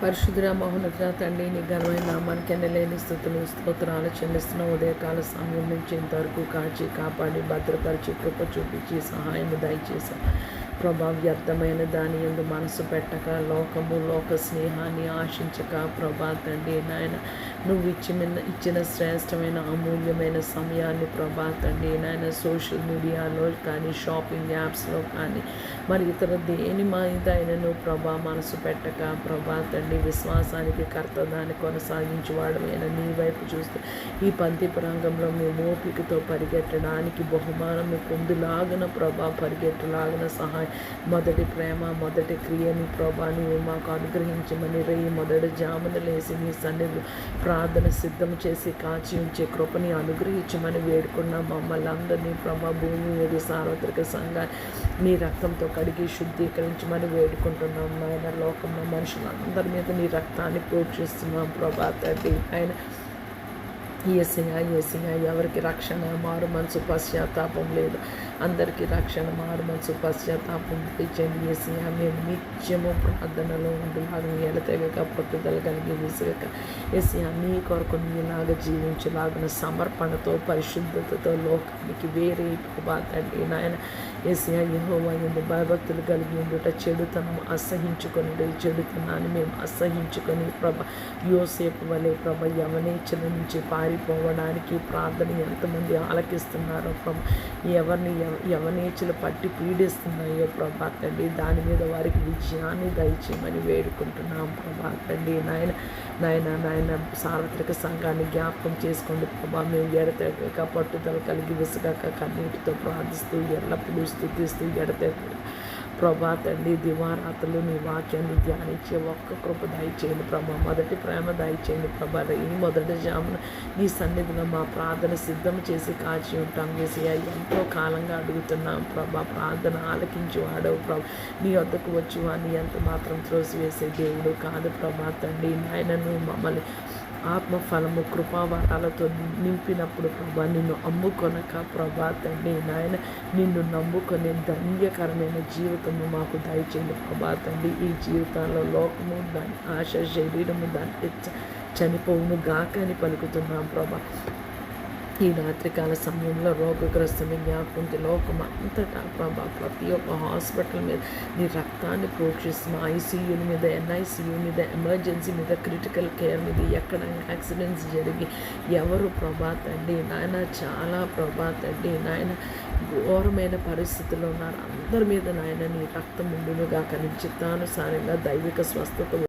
పరిశుద్ధుడ మహోన్నతుడ తండ్రి, నీ ఘనమైన నామానికి ఎనలేని స్తుతులు స్తోత్రాలు చెల్లిస్తున్న ఉదయకాల సమయం నుంచి ఇంతవరకు కాచి కాపాడి భద్రపరిచి కృప చూపించి సహాయం దయచేశాం ప్రభా. వ్యర్థమైన దాని యందు మనసు పెట్టక, లోకము లోక స్నేహాన్ని ఆశించక ప్రభా తండ్రి నాయన, నువ్వు ఇచ్చిన శ్రేష్టమైన అమూల్యమైన సమయాన్ని ప్రభా తండ్రి నాయన, సోషల్ మీడియాలో కానీ షాపింగ్ యాప్స్లో కానీ మరి ఇతర దేని మీద అయినను ప్రభా మనసు పెట్టక ప్రభా తండ్రి, విశ్వాసానికి కర్త దాన్ని కొనసాగించి వాడమైన నీ వైపు చూస్తే ఈ పంతిపు రంగంలో మేము ఓపికతో పరిగెట్టడానికి బహుమానము పొందులాగిన ప్రభా పరిగెట్టలాగిన సహాయం, మొదటి ప్రేమ మొదటి క్రియని ప్రభా నీవు మాకు అనుగ్రహించమని రేయి మొదటి జామున లేసి నీ సన్నిధిలో ప్రార్థన సిద్ధం చేసి కాచి ఉంచే కృపని అనుగ్రహించమని వేడుకున్న మమ్మల్ని అందరినీ ప్రభా భూమి మీద సార్వత్రిక సంఘాన్ని నీ రక్తంతో కడిగి శుద్ధీకరించమని వేడుకుంటున్నాం నాయన. లోకంలో మనుషులందరి మీద నీ రక్తాన్ని ప్రోక్షిస్తున్నాం ప్రభా తండ్రి ఆయన. ఏసయ్యా ఎవరికి రక్షణ మారు మనసు పశ్చాత్తాపం లేదు, అందరికీ రక్షణ మారు మనసు పశ్చాత్తాపం ఇచ్చండి ఏసయ్యా. మేము నిత్యము ప్రార్థనలో ఉండేలాగా ఎడతెగక పట్టుదల కలిగి విసుగక ఏసయ్యా నీ కొరకు నీలాగా జీవించలాగిన సమర్పణతో పరిశుద్ధతతో లోకానికి వేరే ప్రభా తండ్రి నాయన. ఏసయ్యా యెహోవా యందు భయభక్తులు కలిగి ఉండుట, చెడుతనం అసహించుకొని చెడుతనాన్ని మేము అసహించుకొని ప్రభ యోసేపు వలె ప్రభ యవనేచ్ఛల నుంచి పారిపోవడానికి ప్రార్థన ఎంతమంది ఆలకిస్తున్నారో ప్రభ, ఎవరిని యవనేచ్ఛలు పట్టి పీడిస్తున్నాయో ప్రభా తండ్రి, దాని మీద వారికి విజయాన్ని దయచేయమని వేడుకుంటున్నాం ప్రభా తండ్రి నాయన. నాయన సార్వత్రిక సంఘాన్ని జ్ఞాపకం చేసుకోండి ప్రభా. మేము ఎడతెగక పట్టుదల కలిగి విసుగక కన్నీటితో ప్రార్థిస్తూ ఎల్లప్పుడూ స్తుతిస్తూ ఎడతెగక ప్రభా తండ్రి దివారాత్రులు నీ వాక్యాన్ని ధ్యానించే ఒక్క కృప దయచేయండి ప్రభా. మొదటి ప్రేమ దయచేయండి ప్రభా. ఈ మొదటి జామున నీ సన్నిధిలో మా ప్రార్థన సిద్ధం చేసి కాచి ఉంటాం ఏసయ్యా. ఎంతో కాలంగా అడుగుతున్నాం ప్రభా, ప్రార్థన ఆలకించి వాడవు ప్రభా. నీ వద్దకు వచ్చి వాడిని ఎంత మాత్రం త్రోసివేసే దేవుడు కాదు ప్రభా తండ్రి నాయనను. మమ్మల్ని ఆత్మఫలము కృపావరాలతో నింపినప్పుడు ప్రభా నిన్ను అమ్ముకొనక ప్రభా తండ్రి నాయన, నిన్ను నమ్ముకునే ధన్యకరమైన జీవితము మాకు దయచేయండి ప్రభా తండ్రి. ఈ జీవితంలో లోకము దాని ఆశ శరీరము దానికి చనిపోవును గాక అని పలుకుతున్నాం ప్రభా. ఈ రాత్రికాల సమయంలో రోగగ్రస్తుని జ్ఞాపకంకి లోకం అంతటా ప్రభా ప్రతి ఒక్క హాస్పిటల్ మీద నీ రక్తాన్ని ప్రోక్షిస్తున్న, ఐసీయూల మీద ఎన్ఐసీయూ మీద ఎమర్జెన్సీ మీద క్రిటికల్ కేర్ మీద ఎక్కడ యాక్సిడెంట్స్ జరిగి ఎవరు ప్రభా తండ్రి నాయన చాలా ప్రభా తండ్రి నాయన ఘోరమైన పరిస్థితుల్లో ఉన్నారు అందరి మీద నాయన నీ రక్తం ఉండునుగా, కానీ చిత్తానుసారంగా దైవిక స్వస్థత